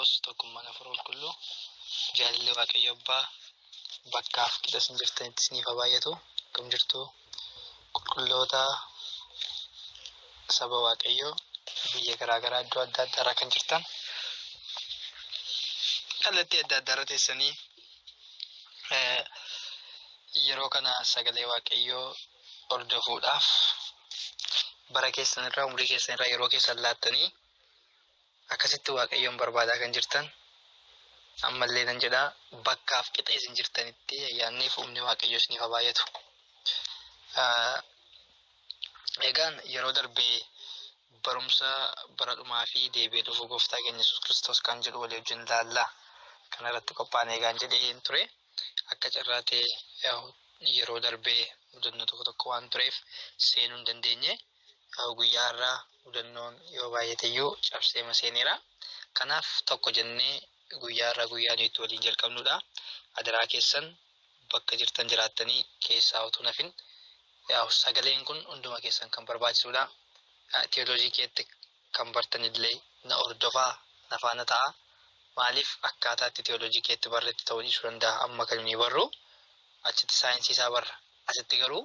Kiristoos tokkummaan hafuura qulqulluu jaalalli Waaqayyo Abbaa bakkaaf qixa isin jirtanitti isiniif haa baay'atu. Akkam jirtu qulqulloota saba Waaqayyoo biyya garaagaraa iddoo adda addaarraa kan jirtan kallattii adda addaarra teessanii yeroo kana sagalee Waaqayyoo hordofuudhaaf bara keessanirraa umurii keessanirraa yeroo keessan laattanii akkasitti Waaqayyoon barbaadaa kan jirtan ammallee nan jedhaa bakkaaf qixa isin jirtanitti ayyaannii fi humni Waaqayyoo isiniif haa baay'atu. Egaan yeroo darbee barumsa bara dhumaa fi deebi'ee dhufu gooftaa keenya Yesuus Kiristoos kan jedhu walii wajjin ilaallaa. Kana irratti qophaa'anii egaan jedhee ture. Akka carraatee yeroo darbee mudannoo tokko tokko waan tureef seenuu hin dandeenye. Guyyaa irraa mudannoon yoo baay'ateyyuu cabsee seeneera. Kanaaf tokko jennee guyyaa irraa guyyaa nuti waliin jalqabnudha. Adaraa keessan bakka jirtan jiraattanii keessaa utuu nafin sagaleen kun hunduma keessan kan barbaachisudha. Teoloojii keetti kan bartanillee na hordofaa na faana ta'a. Maaliif akkaataa itti teoloojii keetti barreetti ta'uu dhiisuu danda'a. Amma kan inni barru achitti saayinsii isaa barra. Asitti garuu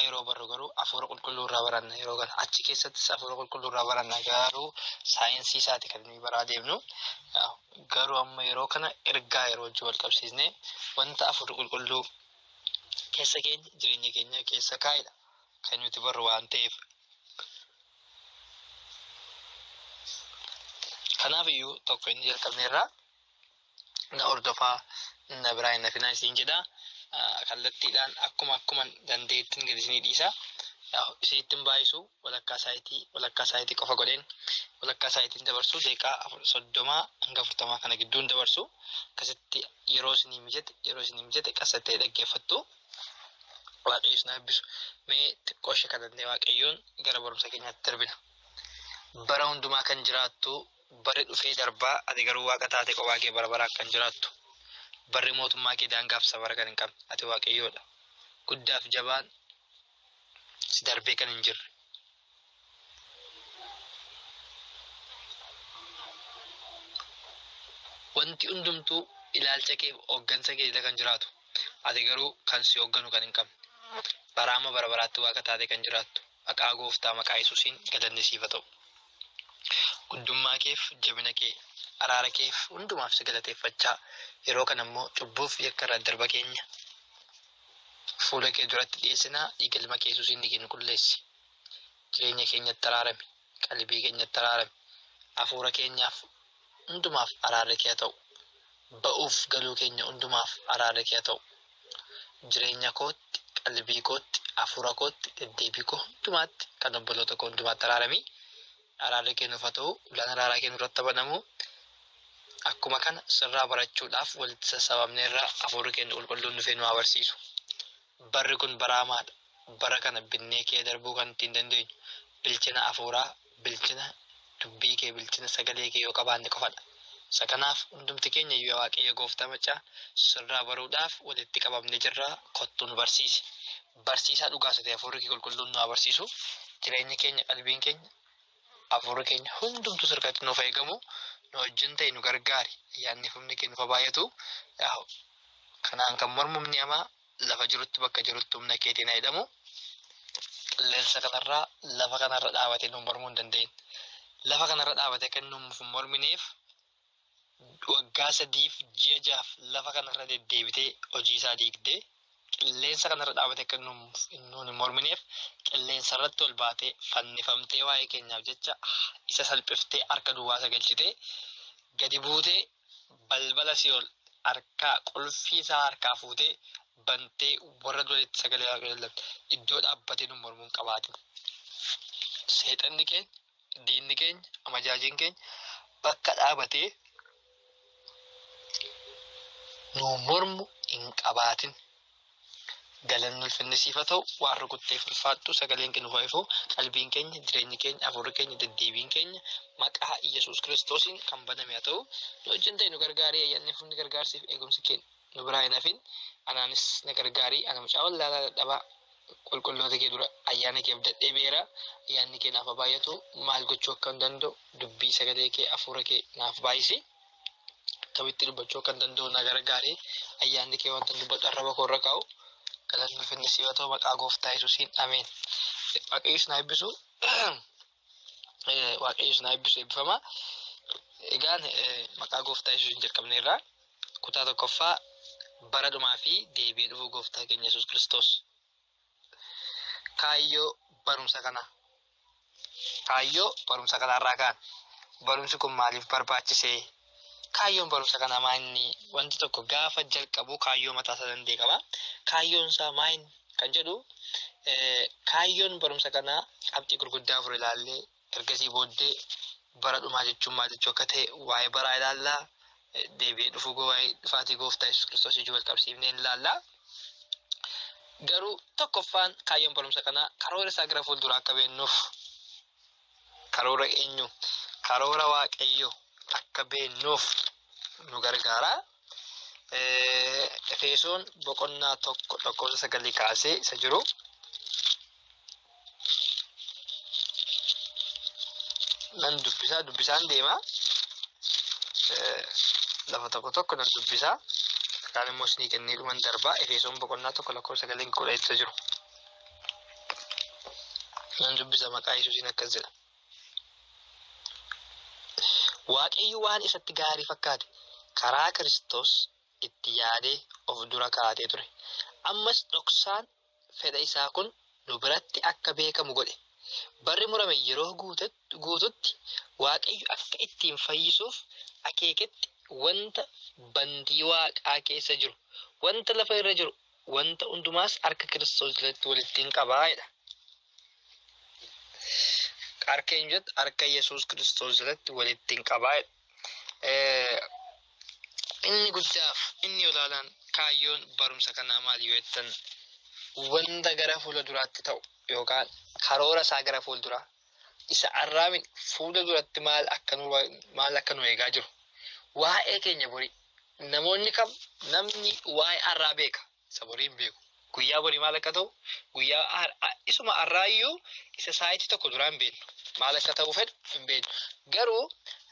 yeroo barru garuu hafuura qulqulluu irraa baranna. Yeroo kana achi keessattis hafuura qulqulluu irraa baranna. Garuu saayinsii isaati kan inni baraa deemnu. Garuu amma yeroo kana ergaa yeroo wajjin wal qabsiisnee wanta hafuurri qulqulluu keessa keenya jireenya keenya keessa kaa'edha kan nuti barru waan ta'eef. Kanaaf iyyuu tokko inni jalqabneerraa na hordofaa na biraa hin hafinaa isiin jedhaa. Kallattiidhaan akkuma dandeettiin gadi isinii dhiisa. Isiittiin baay'isu walakkaa saayitii qofa godheen walakkaa saayitiin dabarsu deeqaa 30 hanga 40 kana gidduun dabarsu. Akkasitti yeroo isinii mijate qasattee dhaggeeffattu. Waaqayyo isin eebbisu. Mee xiqqoo ishee kadhannee Waaqayyoon gara barumsa keenyaatti darbina. Bara hundumaa kan jiraattu bari dhufee darbaa ati garuu Waaqa taate qophaa kee bara baraan kan jiraattu. Barri mootummaa kee daangaaf safara kan hin qabne ati Waaqayyoodha. Guddaaf jabaan si darbee kan hin jirre. Wanti hundumtuu ilaalcha kee hooggansa kee kan jiraatu. Ati garuu kan si hoogganu kan hin qabne. Baraama bara baraatti Waaqa taate kan jiraattu. Maqaa Gooftaa maqaa Yesuusiin galanni siif haa ta'u. Guddummaa keef jabina kee araara keef hundumaaf si galateeffachaa yeroo kana immoo cubbuuf yakka irraa darba keenya fuula kee duratti dhiyeessinaa. Dhiiga ilma kee Yesuusiin ni qulleessi. Jireenya keenyatti araarami. Qalbii keenyatti araarami. Hafuura keenyaaf hundumaaf araarri kee haa ta'u. Ba'uuf galuu keenya hundumaaf araarri kee haa ta'u. Jireenya kootti, qalbii kootti, hafuura kootti, deddeebii koo hundumaatti kan obboloota koo hundumaatti araarami. Araarri kee nuuf haa ta'u. Ulaan araaraa kee nurratti banamu. Akkuma kana sirraa barachuudhaaf walitti sassaabamneerraa hafuurri keenya qulqulluun dhufee nu barsiisu. Barri kun bara hamaadha. Bara kana binnee kee darbuu kan ittiin dandeenyu bilchina hafuuraa, bilchina dubbii kee, bilchina sagalee kee yoo qabaanne qofadha. Isa kanaaf hundumti keenya iyyuu Waaqayyo Gooftaa machaa sirraa baruudhaaf walitti qabamnee jirraa. Kottuu nu barsiisi. Barsiisaa dhugaas ta'e hafuurri kee qulqulluun nu barsiisu. Jireenya keenya, qalbiin keenya, hafuurri keenya hundumtu sirkatti nuuf eegamu. Nu wajjin ta'e nu gargaari. Ayyaanni humni kee nuuf baay'atu. Kanaan kan mormumni hamaa lafa jirutti bakka jirutti humna keetiin hidhamu. Qilleensa kanarraa lafa kanarra dhaabatee nu mormuu hin dandeenye. Lafa kanarra dhaabatee kan nuuf hin mormineef waggaa 3 ji'a 6 lafa kanarra deddeebitee hojii isaa diigdee qilleensa kanarra dhaabatee kan nuuf hin mormineef qilleensa irratti ol baatee fannifamtee waa'ee keenyaaf jecha isa salphiftee harka duwwaa galchitee gadi buutee balbala Si'ool harkaa qulfii isaa harkaa fuutee bantee warra duratti sagalee Waaqayyoo lallabde iddoo dhaabbatee nu mormuu hin qabaatin. Seexanni keenya, diinni keenya, amajaajiin keenya bakka dhaabatee nu mormu hin qabaatin. Galanni ulfinni siif haa ta'u. Waan rukutteef ulfaattu sagaleen keenya nuuf ifu. Qalbiin keenya, jireenyi keenya, hafuurri keenya, deddeebiin keenya maqaa Yesuus Kiristoosiin kan baname haa ta'u. Nu wajjin ta'e nu gargaarii. Ayyaanni humni gargaarsiif eegumsi keenya nu biraa hin hafin. Anaanis na gargaarii. Ana mucaa wallaalaa dadhabaa qulqulloota kee dura ayyaana kee abdadhee beera ayyaanni kee naaf baay'atu maal gochuu akka hin danda'u dubbii sagalee kee hafuura kee naaf baay'isi akkamitti dubbachuu akka hin danda'u na gargaari ayyaanni kee wanta dubbadhu arraba koo irra kaa'u galanni finni siifatoo maqaa gooftaa Yesuusiin ameen. Waaqayyos na eebbisu waaqayyos na eebbisu eebbifama. Egaan maqaa gooftaa Yesuusiin jalqabneerra kutaa tokkoffaa bara dhumaa fi deebi'ee dhufuu gooftaa keenya Yesuus Kiristoos. Kaayyoo barumsa kana. Kaayyoo barumsa kanarraa kaan barumsi kun maaliif barbaachisee? Kaayyoon barumsa kanaa maali? Wanti tokko gaafa jalqabu kaayyoo mataa isaa danda'e qaba. Kaayyoon isaa maali kan jedhu kaayyoon barumsa kanaa qabxii gurguddaa afur ilaallee ergasii booddee bara dhumaa jechuun maal jechuu akka ta'e waa'ee baraa ilaallaa. Deebi'ee dhufuu waa'ee dhufaatii gooftaa Yesuus Kiristoos ijoo wal qabsiifnee ilaallaa. Garuu tokkoffaan kaayyoon barumsa kanaa karoora isaa gara fuulduraa akka beennuuf karoora eenyu karoora waaqayyoo akka beennuuf nu gargaara. Efesoon boqonnaa 1:9 kaasee isa jiru nan dubbisaan deema. Lafa tokko nan dubbisaa. Kan immoo isinii kennee dhuman darbaa. Efesoon boqonnaa 1:9 jiru. Nan dubbisa maqaa Yesuusiin akkas jedha. Waaqayyo waan isatti gaarii fakkaate karaa Kiristoos itti yaadee of dura kaa'atee ture. Ammas dhoksaan fedha isaa kun nu biratti akka beekamu godhe. Barri murame yeroo guututti Waaqayyo akka ittiin fayyisuuf akeeketti wanta bantii Waaqaa keessa jiru, wanta lafa irra jiru, wanta hundumaas harka Kiristoos jalatti walitti qabaa jedha. Harka eenyutti? Harka Yesuus Kiristoos jalatti walitti qabaa jedha. Inni guddaaf inni olaalaan kaayyoon barumsa kanaa maali yoo jettan wanta gara fuula duraatti ta'u yookaan karoora isaa gara fuulduraa isa arraamin fuula duratti maal akka nu eegaa jiru. Waa'ee keenya borii namni waa'ee arraa beeka isa borii hin beeku. Guyyaa borii maal akka ta'u guyyaa isuma arraayyuu isa saayitii tokko duraan beeknu maal akka ta'u fedhu hin beeknu. Garuu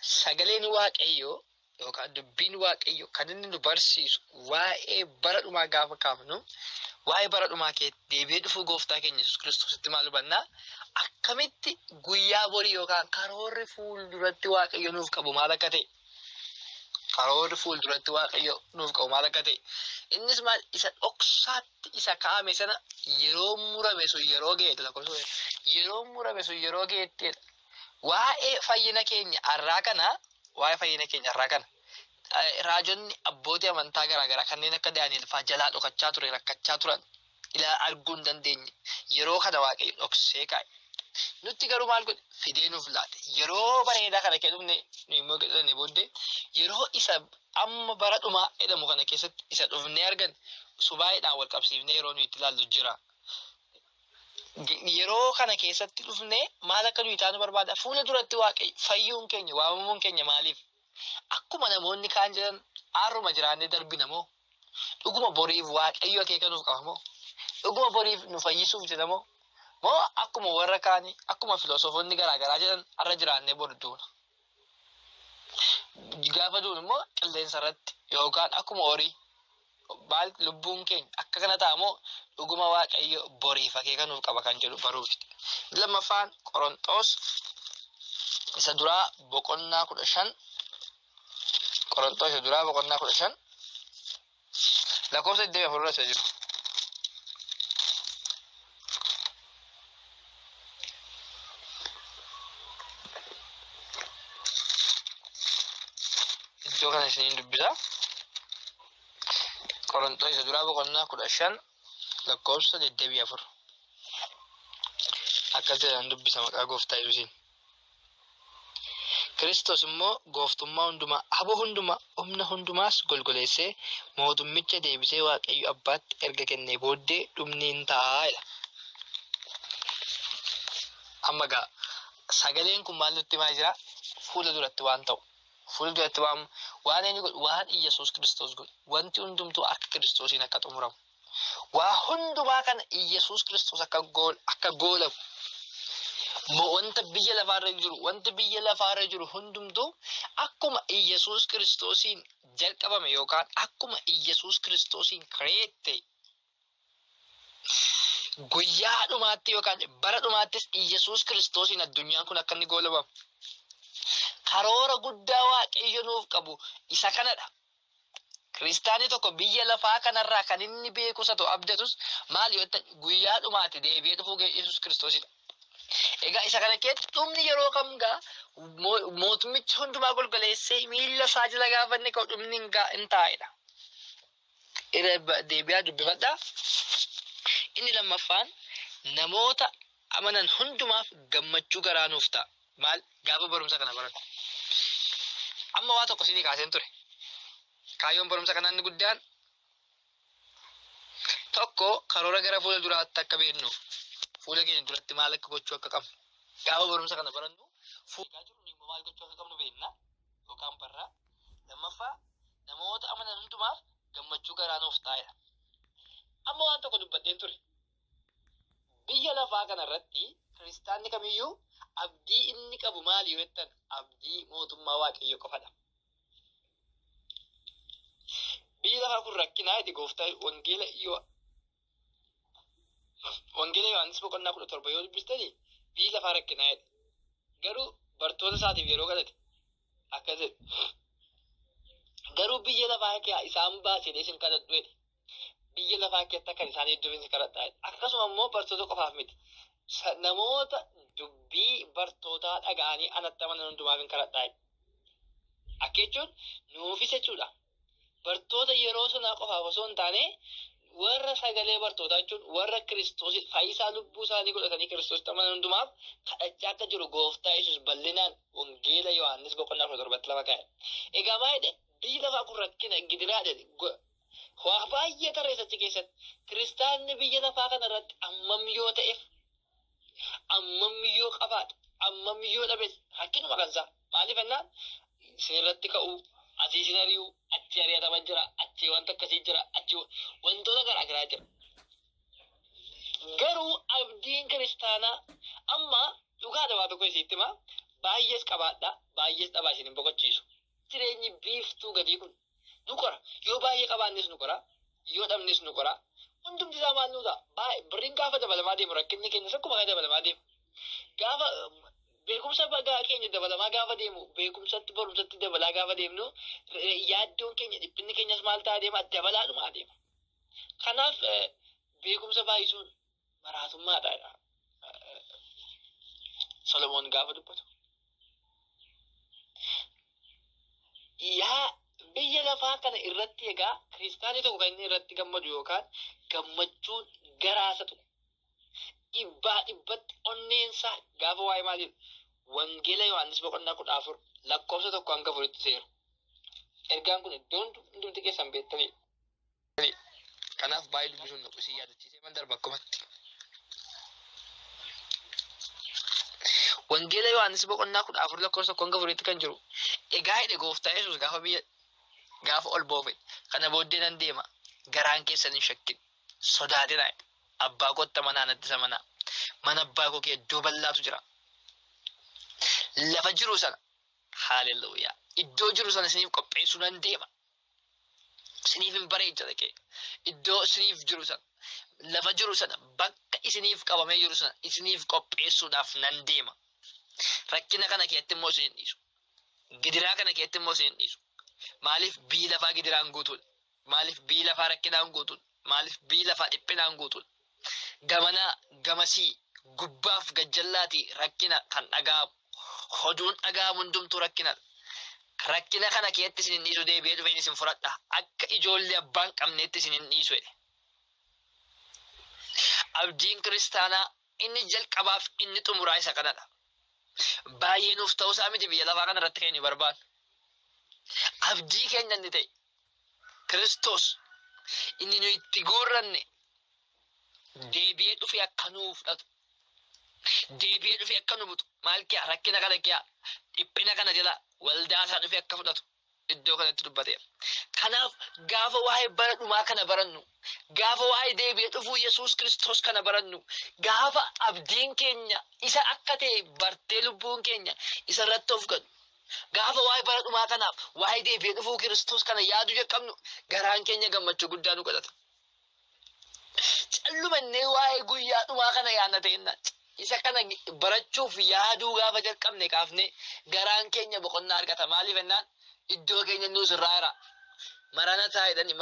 sagaleen waaqayyoo yookaan dubbiin waaqayyoo kan inni nu barsiisu waa'ee bara dhumaa gaafa kaafnu waa'ee bara dhumaa keetti deebi'ee dhufuu gooftaa keenya Yesuus Kiristoositti maal hubannaa? Akkamitti guyyaa borii yookaan karoorri fuulduratti waaqayyo nuuf qabu maal akka ta'e karoorri fuulduratti waaqayyo nuuf qabu maal akka ta'e innis maal isa dhoksaatti isa kaa'ame sana yeroo murame sun yeroo ga'eetu yeroo murame sun yeroo ga'eettedha. Waa'ee fayyina keenya har'aa kana raajonni abbootii amantaa garaagaraa kanneen akka Daani'el fa'aa jalaa dhokachaa ture rakkachaa turan ilaa arguu hin dandeenye yeroo kana waaqayyo dhoksee kaa'e. Nutti garuu maal godhe fidee nuuf laate yeroo bareedaa kana keessumne nu immoo godhane booddee yeroo isa amma bara dhumaa jedhamu kana keessatti isa dhufnee argan subaayidhaan wal qabsiifnee yeroo nu itti ilaallu jira. Yeroo kana keessatti dhufnee maal akka nuyi taanu barbaada? Fuula duratti waaqayyo fayyuun keenya waamamuun keenya maaliif? Akkuma namoonni kaan jedhan har'uma jiraannee darbina moo? Dhuguma boriif waaqayyo akeeka nuuf qaba moo? Dhuguma boriif nu fayyisuuf jedha moo? Moo akkuma warra kaanii akkuma filoosofoonni garaagaraa jedhan har'a jiraannee bor duuna. Gaafa duunu immoo qilleensa irratti yookaan akkuma horii lubbuun keenya akka kana ta'a moo dhuguma waaqayyo boriif akeeka nuuf qaba kan jedhu baruufi. Lammaffaan Qorontos isa duraa boqonnaa 15 Qorontos isa duraa boqonnaa 15 lakkoofsa 24 isa jiru. Iddoo kana isiniin dubbisa. Qorontos isa duraa boqonnaa 15 lakkoofsa 24. Akkas jedhan dubbisa maqaa gooftaa Yesuusiin. Kiristoos immoo gooftummaa hundumaa, aboo hundumaa, humna hundumaas golgoleessee mootummicha deebisee waaqayyo abbaatti erga kennee booddee dhumni hin ta'a jedha. Amma gaa sagaleen kun maal nutti himaa jira? Fuula duratti waan ta'u. Fuula duratti waan inni godhu waan Yesuus Kiristoos godhu wanti hundumtuu akka Kiristoosiin akka xumuramu Waa hundumaa kana Iyyasuus Kiristoos akka goolamu wanta biyya lafaarra jiru hundumtuu akkuma Iyyasuus Kiristoosiin jalqabame yookaan akkuma Iyyasuus Kiristoosiin kireette guyyaa dhumaatti yookaan bara dhumaattis Iyyasuus Kiristoosiin addunyaan kun akka inni goolabamu karoora guddaa Waaqayyo nuuf qabu isa kanadha. Kiristaanii tokko biyya lafaa kanarraa kan inni beekus haa ta'u abdatus maal yoo ta'e guyyaa dhumaatti deebi'ee dhufuu Iyyasuus Kiristoosidha. Egaa isa kana keessatti dhumni yeroo kam gaa mootummichi hundumaa golgoleessee miilla isaa jala gaafa inni ka'u dhumni hin taa'edha. Deebi'aa dubbifadhaa. Inni lammaffaan namoota amanan hundumaaf gammachuu garaa nuuf ta'a. Maal gaafa barumsa kana baratu. Amma waa tokko isinii kaaseen ture. Kaayyoon barumsa kanaa inni guddaan tokko karoora gara fuula duraatti akka beeknuuf fuula keenya duratti maal akka gochuu akka qabnu gaafa barumsa kana barannu fuula jiru ni maal gochuu akka qabnu beekna yookaan barraa. Lammaffaa namoota amanan hundumaaf gammachuu garaa nuuf taa'edha. Amma waan tokko dubbadheen ture. Biyya lafaa kanarratti kiristaanni kamiyyuu abdii inni qabu maali yoo jettan abdii mootummaa Waaqayyoo qofadha. Biyya lafaa kun rakkinaa itti gooftaa wangeela Yohaannis boqonnaa 17 yoo dubbistanii biyyi lafaa rakkinaa jedhe. Garuu bartoota isaatiif yeroo kadhate akkas jedhe. Garuu biyya lafaa kee isaan baasee isin kadhadhu jedhe. Biyya lafaa keessatti akka isaan iddoo isin kadhadhaa jedhe. Akkasuma immoo bartoota qofaaf miti. Namoota dubbii bartootaa dhaga'anii anatti amanan hundumaaf hin kadhadhaa jedhe. Akka jechuun nuufis jechuudha. Bartoota yeroo sanaa qofaaf osoo hin taane warra sagalee bartootaa jechuun warra Kiristoos fayyisaa lubbuu isaanii godhatanii Kiristoositti amanan hundumaaf kadhachaa akka jiru gooftaa Yesuus bal'inaan wangeela Yohaannis boqonnaa 17 lafa kaa'e. Egaa maal jedhe biyyi lafaa kun rakkina gidiraa jedhe. Waa baay'ee tarreessachi keessatti kiristaanni biyya lafaa kanarratti ammam yoo ta'eef ammam yoo qabaate ammam yoo dhabees rakkinuma kansaa maaliif ennaan isinirratti ka'uu asii isin ari'uu achi ari'ataman jira achi wanta akkasii jira achi wantoota garaagaraa jira. Garuu abdiin kiristaanaa amma dhugaa dabaa tokko isiitti himaa baay'ees qabaadhaa baay'ees dhabaa isin hin boqochiisu. Jireenyi biiftuu gadii kun nu qora yoo baay'ee qabaannis nu qora yoo dhabnes nu qora hundumti isaa maal nu ta'a birriin gaafa dabalamaa deemu rakkinni keenyas akkuma dabalamaa deemu gaafa beekumsa bagaa keenya dabalamaa gaafa deemu beekumsatti barumsatti dabalaa gaafa deemnu yaaddoon keenya dhiphinni keenyas maal ta'a deema dabalaadhumaa deema. Kanaaf beekumsa baay'isuun maraatummaadha Solomoon gaafa dubbatu. Yaa biyya lafaa kana irratti egaa kiristaanii tokko kan inni irratti gammadu yookaan gammachuun garaasa tuqu dhibbaa dhibbatti onneensaa gaafa waa'ee maaliif wangeela Yohaannis boqonnaa 14 lakkoofsa 1-4 seeru. Ergaan kun iddoo hundumti keessan beektanii. Kanaaf baay'ee dubbisuun nu qusii yaadachiisee man darba akkumatti. Wangeela Yohaannis boqonnaa 14 lakkoofsa 1-4 kan jiru. Egaa hidhe gooftaa Yesuus gaafa ol boofe kana booddee nan deema garaan keessan hin shakkin sodaatinaa abbaa kootta manaa natti isa manaa mana abbaa koo iddoo bal'aatu jira lafa jiru sana haaleluyyaa iddoo jiru sana isiniif qopheessuu nan deema isiniif hin bareecha dhaqee iddoo isiniif jiru sana lafa jiru sana bakka isiniif qabamee jiru sana isiniif qopheessuudhaaf nan deema. Rakkina kana keessatti immoo isin hin dhiisu. Gidiraa kana keessatti immoo isin hin dhiisu. Maaliif biyyi lafaa gidiraan guutuudha? Maaliif biyyi lafaa rakkinaan guutuudha? Maaliif biyyi lafaa dhiphinaan guutuudha? Gamanaa gamasii gubbaaf gajjallaatii rakkina kan dhaga'amu hoduun dhaga'amu hundumtuu rakkinadha. Rakkina kana keessatti isin hin dhiisu deebi'ee dhufeen isin fudhadha. Akka ijoollee abbaan qabneetti isin hin dhiisu jedhe. Abdiin kiristaanaa inni jalqabaaf inni xumuraa isa kanadha. Baay'ee nuuf ta'uu isaa miti biyya lafaa kana irratti keenya barbaadu. Abdii keenya inni ta'e Kiristoos inni nu itti guurranne deebi'ee dhufee akka nuuf fudhatu deebi'ee dhufee akka nu butu maal kiyaa rakkina kana kiyaa dhiphina kana jala waldaa isaa dhufee akka fudhatu iddoo kanatti dubbateera. Kanaaf gaafa waa'ee bara dhumaa kana barannu, gaafa waa'ee deebi'ee dhufuu Yesuus Kiristoos kana barannu, gaafa abdiin keenya isa akka ta'e bartee lubbuun keenya isa irratti of gadu, gaafa waa'ee bara dhumaa kanaaf waa'ee deebi'ee dhufuu Kiristoos kana yaadu jalqabnu garaan keenya gammachuu guddaa nu godhata. Callumannee waa'ee guyyaa dhumaa kana yaadna ta'ennaan isa kana barachuuf yaaduu gaafa jalqabne kaafne garaan keenya boqonnaa argata. Maaliif ennaan iddoo keenya nuus irraa jira. Maranataa jedhani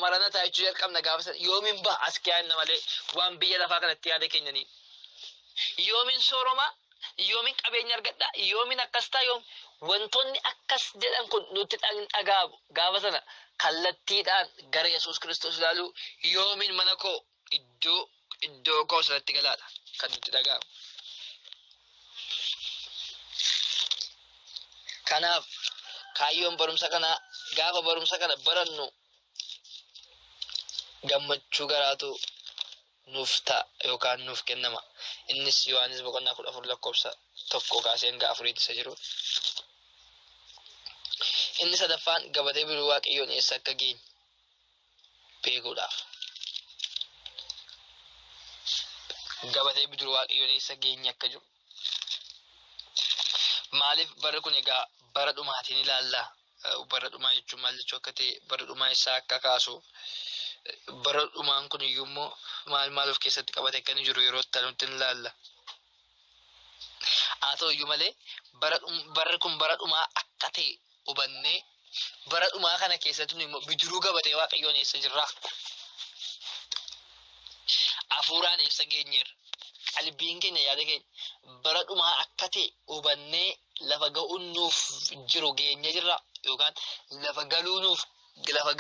maranataa jechuu jalqabna gaafa sana yoomin ba'a as keeyanna malee waan biyya lafaa kanatti yaada keenyanii. Yoomin sooroma, yoomin qabeenya argadha, yoomin akkas ta'a, yoom wantoonni akkas jedhan kun nutti dhagaabu gaafa sana kallattiidhaan gara Yesuus Kiristoos ilaalu yoomin mana koo iddoo koo sanatti galaadha kan nutti dhagaabu. Kanaaf kaayyoon barumsa kanaa gaafa barumsa kana barannu gammachuu garaatu nuuf ta'a yookaan nuuf kennama. Innis Yohaannis boqonnaa 14 lakkoofsa 1 kaasee hanga 4 isa jiru. Inni sadaffaan gabatee biluu Waaqayyoon eessa akka geenye beekuudhaaf. Gabatee biluu Waaqayyoon eessa geenye akka jiru. Maaliif barri kun egaa bara dhumaatiin ilaallaa? Bara dhumaa jechuun maal jechuu akka ta'e bara dhumaa isaa akka kaasu bara dhumaan kun iyyuu immoo maal of keessatti qabate akka inni jiru yeroo itti nutti ilaalla. Haa ta'u iyyuu malee barri kun bara dhumaa akka ta'e hubannee bara dhumaa kana keessatti immoo bidiruu gabatee Waaqayyoon eessa jirra? Hafuuraan eessa geenyeerra? Qalbiin keenya yaada keenya bara dhumaa akka ta'e hubannee lafa ga'uun nuuf jiru geenye jirra yookaan lafa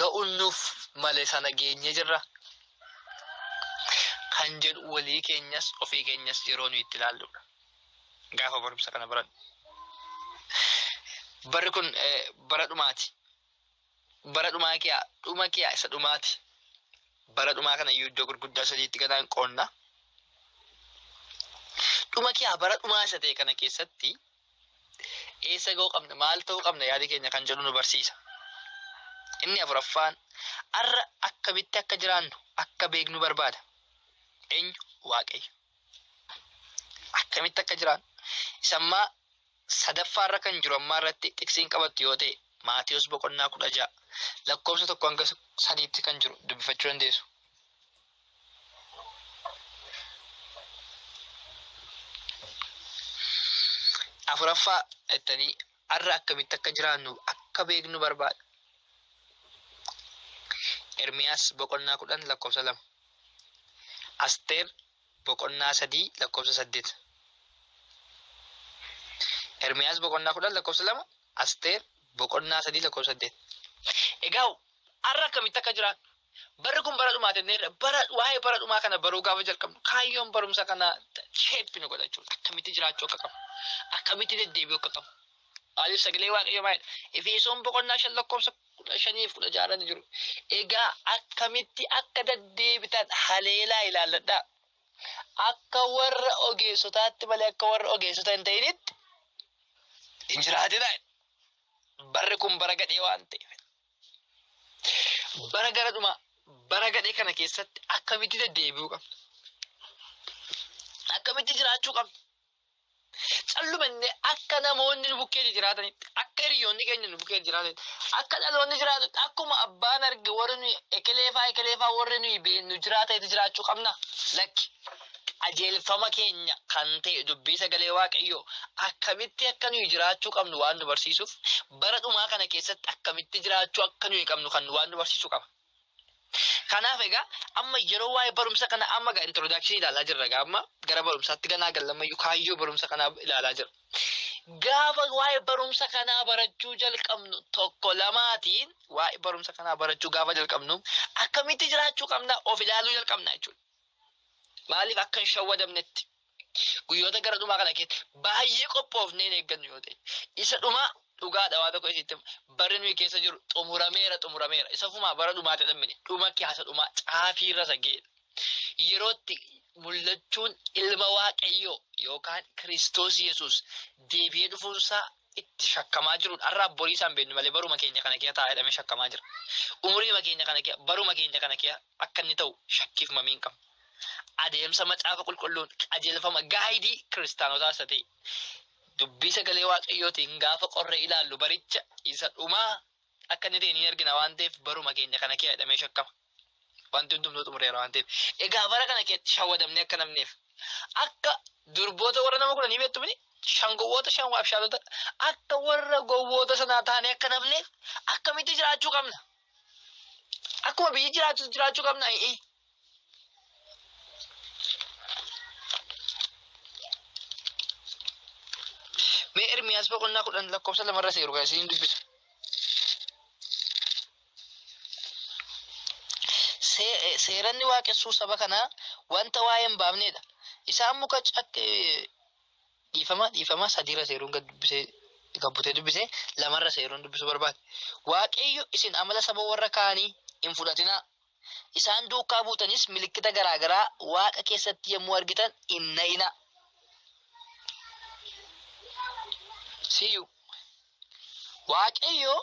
ga'uun nuuf malee sana geenye jirra kan jedhu walii keenyas ofii keenyas yeroo nu itti ilaalludha. Gaafa barumsa kana baran. Barri kun bara dhumaati. Bara dhumaa kiyaa isa dhumaati. Bara dhumaa kana iyyuu iddoo gurguddaa sadiitti gadaan qoonna. Dhuma kiyaa bara dhumaa isa ta'e kana keessatti eessa ga'uu qabna, maal ta'uu qabna yaada keenya kan jedhu nu barsiisa. Inni afuraffaan har'a akkamitti akka jiraannu akka beeknu barbaada. Eenyu? Waaqayyo. Akkamitti akka jiraannu. Isammaa sadaffaarra kan jiru ammaa irratti tiksiin qabattu yoo ta'e Maatiyos boqonnaa 16 lakkoofsa 1 hanga 3tti kan jiru dubbifachuu dandeessu. Afuraffaa jettanii har'a akkamitti akka jiraannu akka beeknu barbaada. Ermiyaas boqonnaa 10 lakkoofsa 2. Asteer boqonnaa 3 lakkoofsa 8. Ermiyaas boqonnaa 10 lakkoofsa 2. Asteer boqonnaa 3 lakkoofsa 8. Egaa har'a akkamitti akka jiraannu barri kun bara dhumaa tenneerra waa'ee bara dhumaa kana baruu gaafa jalqabnu kaayyoon barumsa kana sheeppinu godhachuudha. Akkamitti jiraachuu akka qabu. Akkamitti deddeebi'uu akka qabu. Maaliif sagalee Waaqayyoo maalidha? Efesoon boqonnaa 5 lakkoofsa 15 fi 16 ni jiru. Egaa akkamitti akka deddeebitan haleelaa ilaalladhaa. Akka warra ogeessotaatti malee akka warra ogeessota hin ta'initti hin jiraatinaa. Barri kun bara gadhee waan ta'eef. Bara gadhee kana keessatti akkamitti deddeebi'uu qabna? Akkamitti jiraachuu qabna? Callumannee akka namoonni nu bukkee jiraatanitti, akka hiriyoonni keenya nu bukkee jiraatanitti, akka dhaloonni jiraatutti, akkuma abbaan arge warri nuyi ekeleefaa warri nuyi beeknu jiraatanitti jiraachuu qabna. Lakki qajeelfama keenya kan ta'e dubbii sagalee Waaqayyoo akkamitti akka nuyi jiraachuu qabnu waan nu barsiisuuf bara dhumaa kana keessatti akkamitti jiraachuu akka nuyi qabnu kan waan nu barsiisuu qaba. Kanaaf egaa amma yeroo waa'ee barumsa kana amma gaa introduction ilaalaa jirra gaa amma gara barumsaatti ganaa galamayyuu kaayyoo barumsa kanaa ilaalaa jirra. Gaafa waa'ee barumsa kanaa barachuu jalqabnu tokko lamaatiin waa'ee barumsa kanaa barachuu gaafa jalqabnu akkamitti jiraachuu qabna of ilaaluu jalqabna jechuudha. Maaliif akka hin shawwadamnetti guyyoota gara dhumaa kana keessatti baay'ee qophoofnee eeggannu yoo ta'e isa dhumaa dhugaadha waa tokko isitti barri nuyi keessa jiru xumurameera isa fumaa bara dhumaa jedhamne dhuma kiyaasa dhumaa caafiirra sageedha. Yerootti mul'achuun ilma Waaqayyoo yookaan Kiristoos Yesuus deebi'ee dhufuunsaa itti shakkamaa jiru arraa borii isaan beeknu malee baruma keenya kana kee taa'ee dhamee shakkamaa jira. Umurii keenya kana kee baruma keenya kana kee akka inni ta'u shakkiif mamiin qaba. Adeemsa macaafa qulqulluun qajeelfama gaayidii kiristaanotaas ta'e dubbii sagalee waaqayyootiin gaafa qorree ilaallu baricha isa dhumaa akka inni ta'e ni argina waan ta'eef baruma keenya kana kee dhamee shakkama. Wanti hundumtuu xumureera waan ta'eef egaa bara kana keetti shawwadamne akka namneef akka durboota warra nama kudhanii beektu mini shangowwoota shan waabshaalota akka warra gowwoota sanaa taane akka namneef akkamitti jiraachuu qabna? Akkuma biyyi jiraachuu qabna. Mee Ermiyaas boqonnaa 10 lakkoofsa 2 irra seeru kan isin dubbisu. Seeranni waaqessuu saba kanaa wanta waa'ee hin baafnedha. Isaan muka dhiifama sadiirra seeruun gabbutee dubbisee lamarra seeruun dubbisuu barbaade. Waaqayyo isin amala saba warra kaanii hin fudhatinaa. Isaan duukaa buutanis milikkita garaagaraa waaqa keessatti yommuu argitan hin na'inaa. Siyu waaqayyo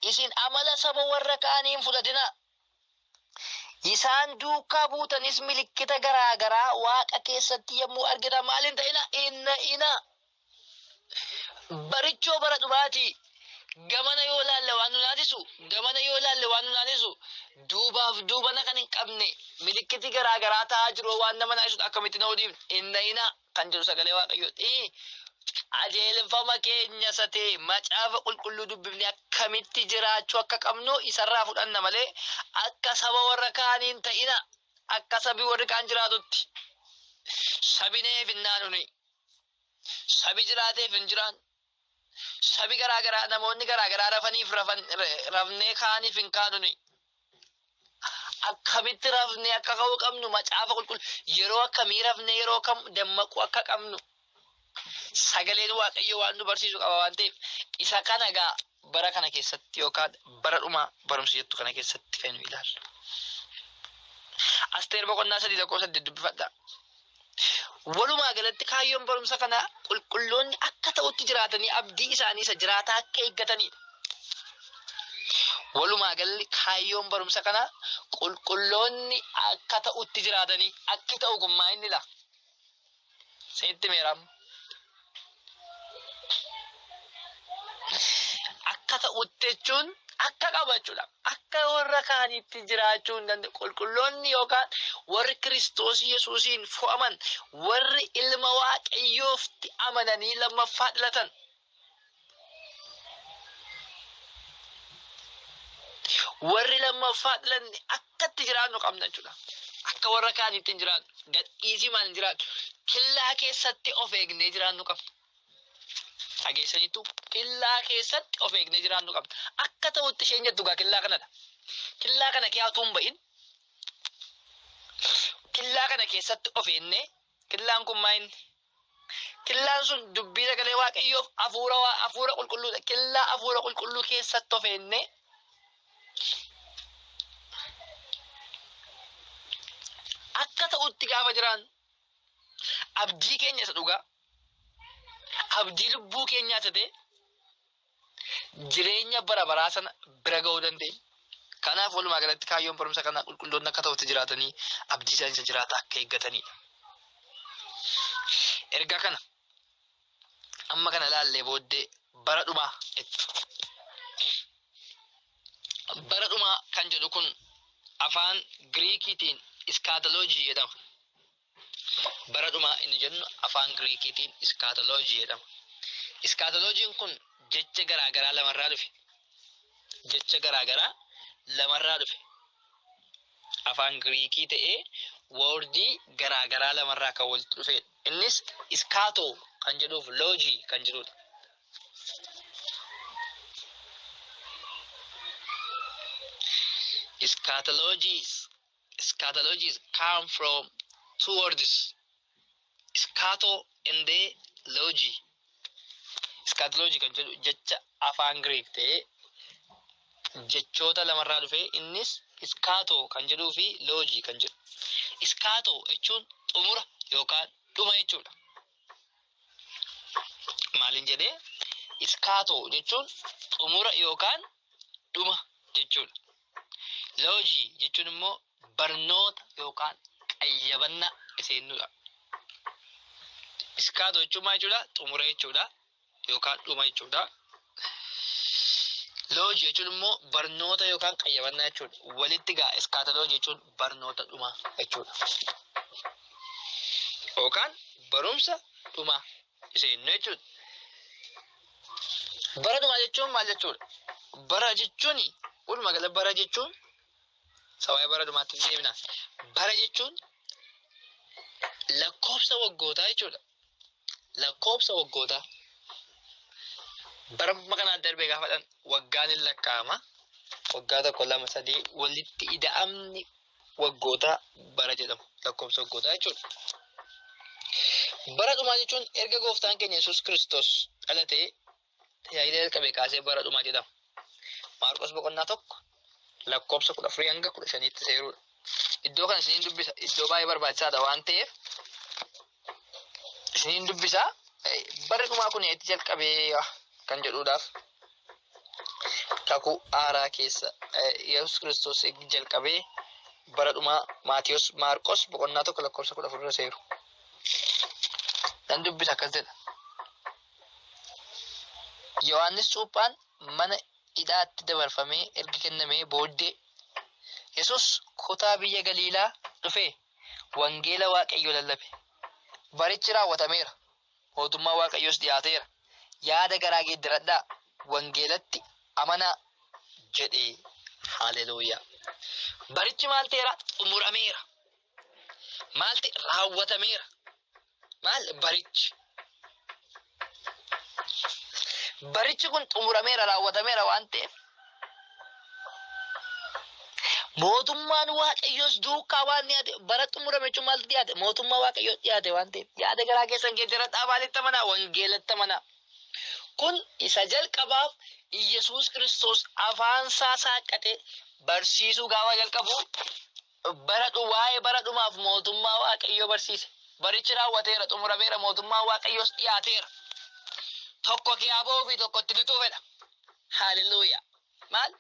isin amala saba warra kaanii hin fudhatinaa. Isaan duukaa buutanis milikkita garaagaraa waaqa keessatti yommuu argitan maal hin ta'ina? Hin na'inaa. Barichoo bara dhumaati. Gamana yoo laalle waan nu naatisu duubaaf duubana kan hin qabne milikkiti garaagaraa ta'aa jiru waan nama naasisuudha akkamitti na odiifne hin na'inaa kan jedhu sagalee waaqayyooti. Ajeelfama keenya satee macaafa qulqulluu dubbifne akkamitti jiraachuu akka qabnu isarraa fudhanna malee akka saba warra kaanii hin ta'ina. Akka sabi warri kaan jiraatutti sabineef hin naanuni. Sabi jiraateef hin jiraan. Sabi garaagaraa namoonni garaagaraa rafnee kaaniif hin kaanuni. Akkamitti rafnee akka ka'uu qabnu macaafa qulqulluu yeroo akkamii rafnee yeroo kam dammaquu akka qabnu. Sagaleen waaqayyo waan nu barsiisu qaba waan ta'eef isa kana gaa bara kana keessatti yookaan bara dhumaa barumsa jettu kana keessatti kan nu ilaallu. Asteer boqonnaa 3 lakkoofsa 8 dubbifadha. Walumaa galatti kaayyoon barumsa kana qulqulloonni akka ta'utti jiraatanii abdii isaanii isa jiraataa akka eeggatanidha. Walumaa galatti kaayyoon barumsa kana qulqulloonni akka ta'utti jiraatanii akka ta'u gummaa inni la. Seetti meeraam. Akka ta'utti jechuun akka qabachuudha. Akka warra kaaniitti jiraachuu hin danda'u. Qulqulloonni yookaan warri Kiristoos Yesuusiin fo'aman warri ilma waaqayyootti amananii lammaffaa dhalatan. Warri lammaffaa dhalanne akkatti jiraannu qabna jechuudha. Akka warra kaaniitti hin jiraannu. Gadhiisimaan hin jiraannu. Killaa keessatti of eegnee jiraannu qabna. Dhageessaniitu killaa keessatti of eegnee jiraannu qabna. Akka ta'utti isheen jettu gaa killaa kanadha. Killaa kana keessatti hin ba'in. Killaa kana keessatti of eegnee killaan kun maayinni? Killaan sun dubbii sagalee waaqayyoof hafuura qulqulluudha. Killaa hafuura qulqulluu keessatti of eegnee akka ta'utti gaafa jiraannu abdii keenya isa dhugaa. Abdii lubbuu keenyaa ta'e jireenya bara baraa sana bira ga'uu dandeenya. Kanaaf walumaa galatti kaayyoon barumsa kanaa qulqulloonni akka ta'utti jiraatanii abdii isaanii isa jiraata akka eeggatanidha. Ergaa kana amma kana laallee booddee bara dhumaa jettu. Bara dhumaa kan jedhu kun afaan Giriikiitiin iskaatoloojii jedhama. Bara dhumaa inni jennu afaan Giriikiitiin iskaatoloojii jedhama. Iskaatoloojiin kun jecha garaagaraa lamarraa dhufe. Jecha garaagaraa lamarraa dhufe. Afaan Giriikii ta'ee woordii garaagaraa lamarraa kan walitti dhufedha. Innis iskaatoo kan jedhuuf loojii kan jedhudha. Scatologies come from two words, scato and logi. Scatology kan jedhu jecha afaan Greek ta'ee jechoota lamarraa dhufe innis scato kan jedhuu fi logi kan jedhu. Scato jechuun xumura yookaan dhuma jechuudha. Maalin jedhee Iskaatoo jechuun xumura yookaan dhuma jechuudha. Loojii jechuun immoo barnoota yookaan qayyabannaa iseennuudha. Iskaatoo jechuun maal jechuudha? Xumura jechuudha yookaan dhuma jechuudha. Loojii jechuun immoo barnoota yookaan qayyabannaa jechuudha. Walitti gaa iskaatoloojii jechuun barnoota dhumaa jechuudha. Yookaan barumsa dhumaa iseennu jechuudha. Bara dhumaa jechuun maal jechuudha? Bara jechuun walumaa gala bara jechuun sawaa'ee bara dhumaatti deebina. Bara jechuun lakkoofsa waggootaa jechuudha. Lakkoofsa waggootaa. Bara kanaan darbee gaafadhan waggaan hin lakkaa'ama. Waggaa tokko lama sadii walitti ida'amni waggootaa bara jedhamu. Lakkoofsa waggootaa jechuudha. Bara dhumaa jechuun erga gooftaan keenya Yesuus Kiristoos dhalatee tajaajila jalqabee kaasee bara dhumaa jedhama. Maarqos boqonnaa tokko lakkoofsa 14 hanga 15tti seeruudha. Iddoo kana isiniin dubbisa. Iddoo baay'ee barbaachisaadha waan ta'eef isiniin dubbisa. Barri dhumaa kun itti jalqabee kan jedhuudhaaf kakuu haaraa keessa Yesuus Kiristoos jalqabee bara dhumaa Maatiyos Maarqos boqonnaa tokko lakkoofsa 14 seeru. Dan dubbisa akkas jedha. Yohaannis Cuuphaan mana hidhaatti dabarfamee erga kennamee booddee Yesuus kutaa biyya Galiilaa dhufee wangeela Waaqayyoo lallabe. Barichi raawwatameera. Mootummaa Waaqayyoos dhiyaateera. Yaada garaa geeddaradhaa wangeelatti amanaa jedhee. Haleluuyaa. Barichi maal ta'eera? Xumurameera. Maal ta'e? Raawwatameera. Maal barichi? Barichi kun xumurameera raawwatameera waan ta'eef mootummaan Waaqayyoos duukaa waan dhiyaate bara xumurame jechuun maaltu dhiyaate? Mootummaa Waaqayyoo dhiyaate waan ta'eef yaada garaa keessan geeddaradhaa maalitti amanaa? Wangeelatti amanaa. Kun isa jalqabaaf Yesuus Kiristoos afaansaa saaqqatee barsiisuu gaafa jalqabu waa'ee bara dhumaaf mootummaa Waaqayyoo barsiise. Barichi raawwateera xumurameera mootummaan Waaqayyoos dhiyaateera. Tokko kiyaaboo fi tokkotti lixuu fedha. Haleluuyaa. Maal?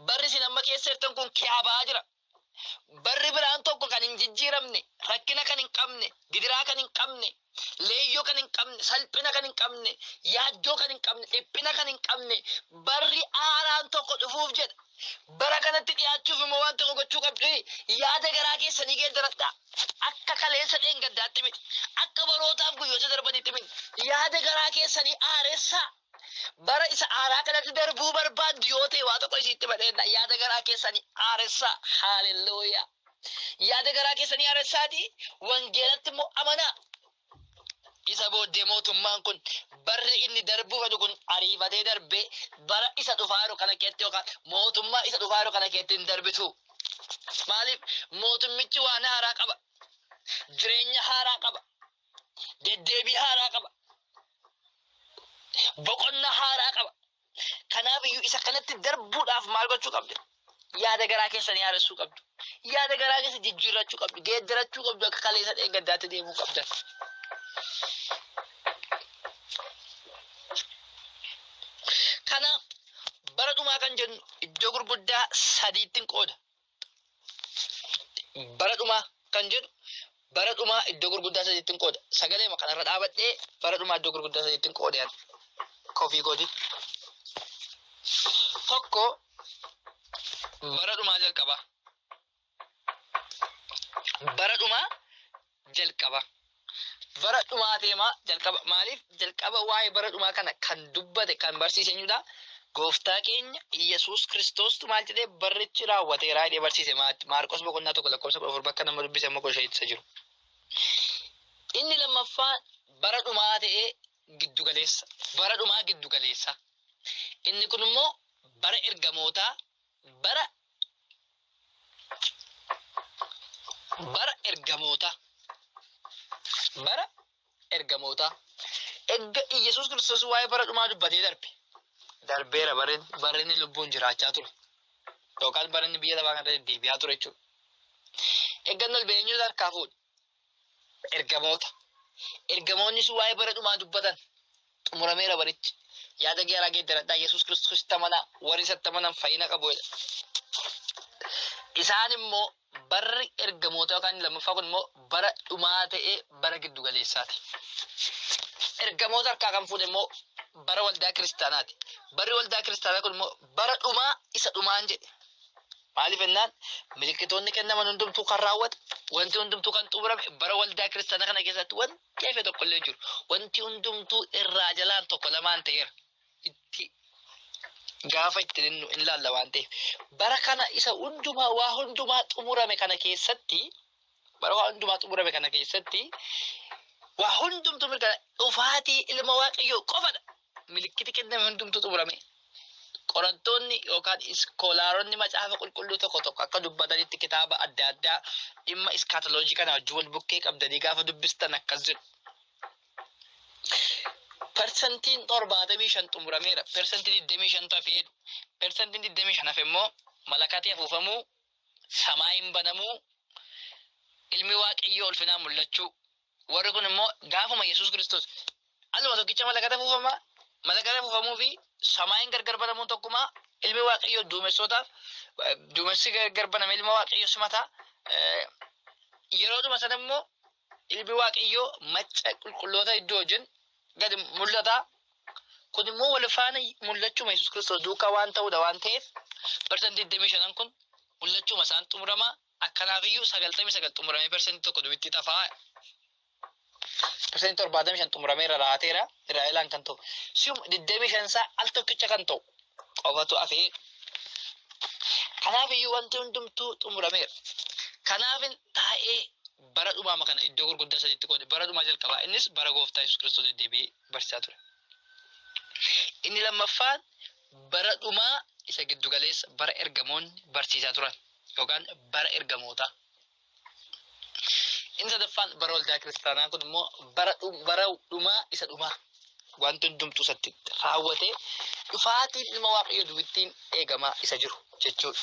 Barri isin amma keessa jirtan kun kiyaabaa jira. Barri biraan tokko kan hin jijjiiramne, rakkina kan hin qabne, gidiraa kan hin qabne, leeyyoo kan hin qabne, salphina kan hin qabne, yaaddoo kan hin qabne, dhiphina kan hin qabne, barri haaraan tokko dhufuuf jedha. Bara kanatti dhiyaachuuf immoo waan tokko gochuu qabdu. Yaada garaa keessanii geeddaradhaa. Akka kaleessa dheengaddaatti miti. Akka barootaaf guyyoota darbanitti miti. Yaada garaa keessanii haaressaa. Bara isa haaraa kanatti darbuu barbaaddu yoo ta'e waa tokko isitti badheedha. Yaada garaa keessanii haaressaa. Haleluuyaa. Yaada garaa keessanii haaressaatii wangeelatti immoo amanaa. Isa booddee mootummaan kun barri inni darbuu fedhu kun ariifatee darbee bara isa dhufaa jiru kana keessatti yookaan mootummaa isa dhufaa jiru kana keessatti hin darbitu. Maaliif? Mootummichi waan haaraa qaba. Jireenya haaraa qaba. Deddeebii haaraa qaba. Boqonnaa haaraa qaba. Kanaaf iyyuu isa kanatti darbuudhaaf maal gochuu qabdu? Yaada garaa keessanii haaressuu qabdu. Yaada garaa keessa jijjiirrachuu qabdu. Geeddarachuu qabdu. Akka kaleessa dheengaddaatti deemuu qabdan. Kana bara dhumaa kan jennu iddoo gurguddaa sadiittiin qooda. Bara dhumaa kan jennu bara dhumaa iddoo gurguddaa sadiittiin qooda. Sagalee kanarra dhaabadhee bara dhumaa iddoo gurguddaa sadiittiin qooda. Kofii kooti. Tokko bara dhumaa jalqaba. Bara dhumaa jalqaba. Bara dhumaa teemaa jalqaba. Maaliif jalqaba waa'ee bara dhumaa kana kan dubbate kan barsiise eenyudha? Gooftaa keenya Yesuus Kiristoostu maal jedhee barrichi raawwateera jedhee barsiise. Maarqos boqonnaa tokko lakkoofsa 14 bakka nama dubbise amma gosa ittisa jiru. Inni lammaffaan bara dhumaa ta'ee giddu galeessa. Bara dhumaa giddu galeessa. Inni kun immoo bara ergamootaa, bara ergamootaa. Bara ergamootaa. Erga Yesuus Kiristoos waa'ee bara dhumaa dubbatee darbeera bara inni lubbuun jiraachaa ture. Yookaan bara inni biyya lafaa kana deebi'aa ture jechuudha. Eeggan eenyutu harkaa fuudhe? Ergamoota. Ergamoonnis waa'ee bara dhumaa dubbatan. Xumurameera barichi. yaada gaarii geeddaradhaa Yesuus Kiristoositti amanaa warri isatti amanan fayyina qabu jedha. Isaan immoo barri ergamoota yookaan lammaffaa kun immoo bara dhumaa ta'ee bara giddu galeessaati. Ergamoota harkaa kan fuudhe immoo bara waldaa kiristaanaati. Barri waldaa kiristaanaa kun immoo bara dhumaa isa dhumaan jedhe. Maaliif jennaan milikkitoonni kennaman hundumtuu kan raawwate wanti hundumtuu kan xumurame bara waldaa kiristaanaa kana keessatti wanti hafe tokko illee jiru. Wanti hundumtuu irraa jalaan tokko lamaan ta'eera. Itti gaafa itti hin ilaalla waan ta'eef bara kana isa hundumaa waa hundumaa xumurame kana keessatti bara waa hundumaa xumurame kana keessatti waa hundumtuu mirkana dhufaatii ilma waaqayyoo qofadha. Milikkiti kenname hundumtuu xumurame. Qorattoonni yookaan iskoolaaronni macaafa qulqulluu tokko tokko akka dubbatanitti kitaaba adda addaa dhimma iskaatoloojii kana wajjin wal bukkee qabdanii gaafa dubbistan akkas jedhu. Persentiin 75 xumurameera. Persentiin 25 hafee persentiin 25 hafe immoo malakatee afuufamuu, samaa'iin banamuu, ilmi waaqayyoo ulfinaan mul'achuu. Warri kun immoo gaafuma Yesuus Kiristoos aluma tokkicha malakata afuufamaa, malakata afuufamuu fi samaa'iin gargar banamuu tokkumaa ilmi waaqayyoo duumessootaaf duumessi gargar baname ilma waaqayyoo simataa. Yeroodhuma sana immoo ilmi waaqayyoo macca qulqulloota iddoo wajjin gadi mul'ata. Kun immoo wal faana mul'achuma Yesuus Kiristoos duukaa waan ta'udha waan ta'eef persentii 25 kun mul'achuma isaan xumurama. Akkanaafiyyuu 99 xumuramee persentii tokko dubitti tafaa. Persentii 75 xumurameera raateera Israa'elaan kan ta'u. Si'um 25 isaa al tokkicha kan ta'u qofatu hafee. Kanaafiyyuu wanti hundumtuu xumurameera. Kanaafin taa'ee bara dhumaa kana iddoo gurguddaa sadiitti qoode bara dhumaa jalqabaa innis bara gooftaa Yesuus Kiristoos deddeebi'ee barsiisaa ture. Inni lammaffaan bara dhumaa isa giddu galeessa bara ergamoonni barsiisaa turan yookaan bara ergamootaa. Inni sadaffaan bara waldaa kiristaanaa kun immoo bara dhumaa isa dhumaa wanti hundumtuu isatti raawwatee dhufaatiin ilma waaqayyoo duwwittiin eegamaa isa jiru jechuudha.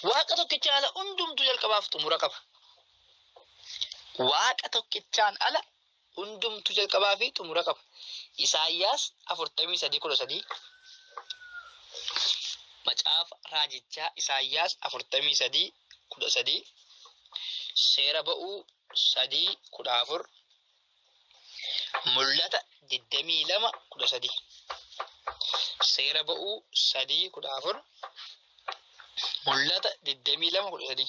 Waaqa tokkichaan ala hundumtuu jalqabaaf xumura qaba. Waaqa tokkichaan ala hundumtuu jalqabaa fi xumura qaba. Isaayyaas 43:13 macaafa raajichaa Isaayyaas 43:13 seera ba'uu 3:14 mul'ata 22:13 seera ba'uu 3:14 mul'ata 22:13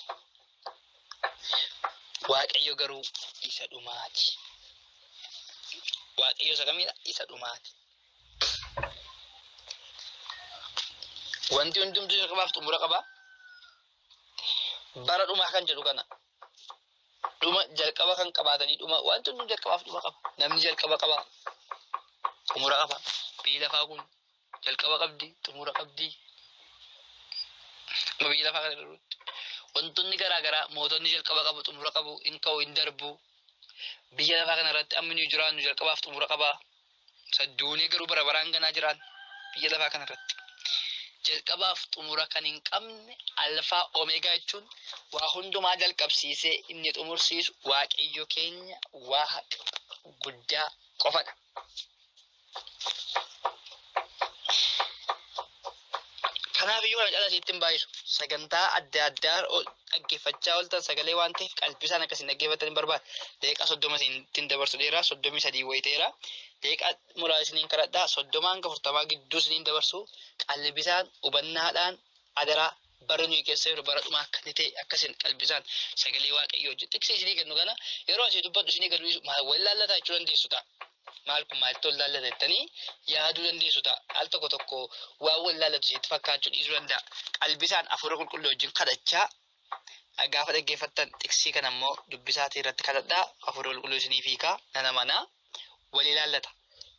Waaqayyo garuu isa dhumaati. Waaqayyo isa kamiidha? Isa dhumaati. Wanti hundumtuu jalqabaaf xumura qaba. Bara dhumaa kan jedhu kana dhuma jalqaba kan qabaatanii dhuma wanti hundumtuu jalqabaaf dhuma qaba. Namni jalqaba qaba. Xumura qaba. Biyyi lafaa kun jalqaba qabdi, xumura qabdi. Biyyi lafaa kana irratti wantoonni garaagaraa mootonni jalqaba qabu, xumura qabu, hin ka'u, hin darbu. Biyya lafaa kana irratti amma nuyi jiraannu jalqabaaf xumura qaba. Sadduunee garuu bara baraan ganaa jiraan biyya lafaa kana irratti. Jalqabaaf xumura kan hin qabne alfaa omeegaa jechuun waa hundumaa jalqabsiisee inni xumursiisu waaqayyo keenya waaqa guddaa qofadha. Kanaafiyyuu kana caalaa sitti hin baay'isu. Sagantaa adda addaa dhaggeeffachaa ooltan sagalee waan ta'eef qalbisaan akkasiin dhaggeeffatan hin barbaadu. Daqiiqaa 30 ittiin dabarsu dheeraa 33 wayiteera. Daqiiqaa muraasa isiniin kadhadhaa 30 hanga 40 gidduu isiniin dabarsu qalbisaan hubannaadhaan adaraa bara nuyi keessa jiru bara dhumaa akka ta'e akkasiin qalbisaan sagalee waaqayyoo hojjetu. Tiksii isinii kennu kana yeroo asii dubbadhu isinii gadu maal wallallataa jechuu dandeessu ta'a. Maal kun maaltu wallallata jettanii yaaduu dandeessu ta'a. Al tokko tokko waan wallallatu sitti fakkaachuu dhiisuu danda'a. Qalbisaan hafuura qulqulluu wajjin kadhachaa gaafa dhaggeeffattan tiksii kana immoo dubbisaatii irratti kadhadhaa hafuura qulqulluu isinii fiikaa nana manaa wal ilaallata.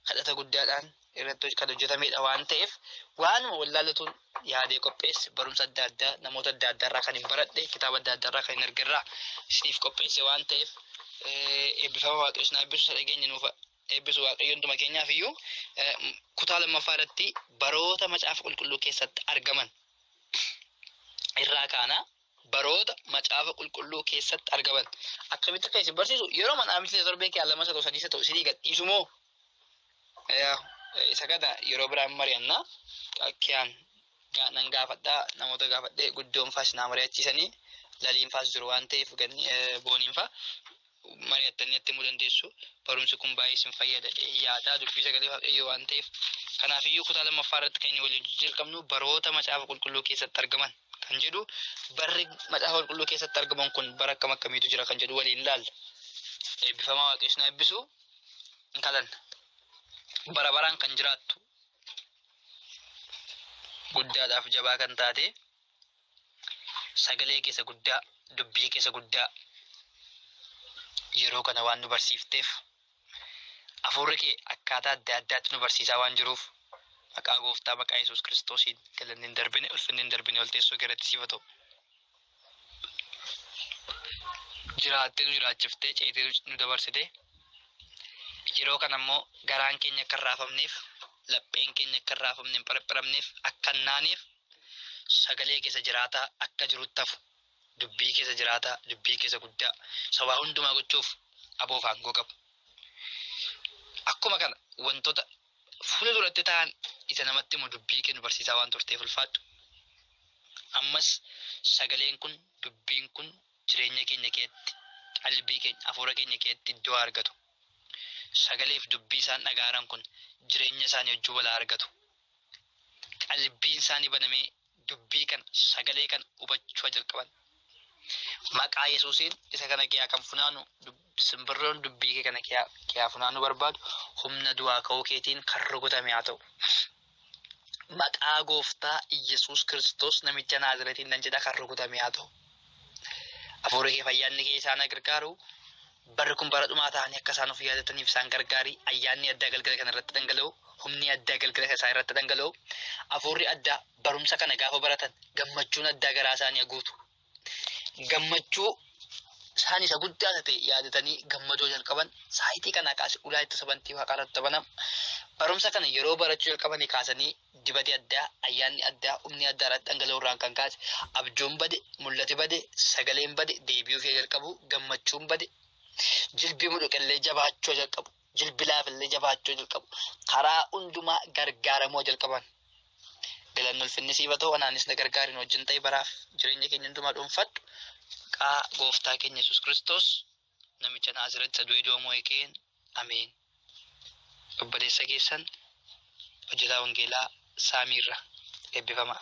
Kadhata guddaadhaan irratti kan hojjetamedha waan ta'eef waanuma wallallatuun yaadee qopheesse barumsa adda addaa namoota adda addaarraa kan hin baradhe kitaaba adda addaarraa kan hin argirraa isiniif qopheesse waan ta'eef eebbifama waaqayyo isin eebbisu isa dhageenye nuuf eebbisu waaqayyo hunduma keenyaaf iyyuu kutaa lammaffaa irratti baroota macaafa qulqulluu keessatti argaman irraa kaana baroota macaafa qulqulluu keessatti argaman akkamitti akka isin barsiisu yeroo mana amisilee torbee kee lama isa ta'u sadii isa ta'u isinii gadhiisu moo isa kana yeroo biraan mari'annaa akkiyaan nan gaafadhaa namoota gaafadhee guddoon faas naa mari'achiisanii laliin faas jiru waan ta'eef booniin faa mari'attanii itti himuu dandeessu. Barumsi kun baay'ee isin fayyada yaadaa dubbii sagalee waaqayyoo waan ta'eef kanaafiyyuu kutaa lammaffaa irratti kan inni waliin jalqabnu baroota macaafa qulqulluu keessatti argaman kan jedhu barri macaafa qulqulluu keessatti argaman kun bara akkam akkamiitu jira kan jedhu waliin ilaalla. Eebbifamaa waaqayyoon na eebbisu hin kadhanna. Bara baraan kan jiraattu guddaadhaaf jabaa kan taate sagalee keessa guddaa dubbii keessa guddaa yeroo kana waan nu barsiifteef hafuurri kee akkaataa adda addaatti nu barsiisaa waan jiruuf maqaa gooftaa maqaa Yesuus Kiristoosiin galanni hin darbine ulfinni hin darbine ol teessoo keerratti siif haa ta'u. Jiraattee nu jiraachiftee ceetee nu dabarsitee yeroo kana immoo garaan keenya akka hin raafamneef lapheen keenya akka hin raafamne hin parapharamneef akka hin naaneef sagalee keessa jiraataa akka jirutti hafu dubbii keessa jiraataa dubbii keessa guddaa sabaa hundumaa gochuuf aboof aangoo qabu. Akkuma kana wantoota fuula duratti ta'an isa namatti immoo dubbii kennu barsiisaa waan turteef ulfaadhu. Ammas sagaleen kun dubbiin kun jireenya keenya keessatti qalbii keenya hafuura keenya keessatti iddoo argatu. Sagaleef dubbii isaan dhagaaran kun jireenya isaanii wajjin wal argatu. Qalbiin isaanii banamee dubbii kan sagalee kan hubachuu jalqaban. Maqaa Yesuusiin isa kana kiyaa kan funaanu simbirroon dubbii kee kana kiyaa funaanu barbaadu humna du'aa ka'uu keetiin kan rukutame haa ta'u. Maqaa gooftaa Yesuus Kiristoos namicha Naazreetiin nan jedha kan rukutame haa ta'u. Hafuura kee fayyaanni kee isaan gargaaru barri kun bara dhumaa ta'anii akka isaan of yaadataniif isaan gargaari. Ayyaanni addaa galgala kana irratti dhangala'u humni addaa galgala isaa irratti dhangala'u hafuurri addaa barumsa kana gaafa baratan gammachuun addaa garaa isaanii haguutu. Gammachuu isaan isa guddaa ta'e yaadatanii gammadoo jalqaban saayitii kana kaasee ulaa itti sabantii waaqarratti banam barumsa kana yeroo barachuu jalqabanii kaasanii dibate addaa ayyaanni addaa humni addaa irratti dhangala'u irraan kan kaase abjuun bade mul'ati bade sagaleen bade deebi'uu kee jalqabu gammachuun bade jilbii mudhuqillee jabaachuu jalqabu jilbi laafillee jabaachuu jalqabu karaa hundumaa gargaaramoo jalqaban. Galanni ulfinni siif haa ta'u anaanis na gargaarin wajjin ta'e baraaf jireenya keenya hundumaa dhuunfadhu. Maqaa gooftaa keenya Yesuus Kiristoos namicha Naazreet isa du'ee du'aa mo'ee ka'een ameen. Obboleessa keessan hojjetaa wangeelaa Saamiirra eebbifamaa.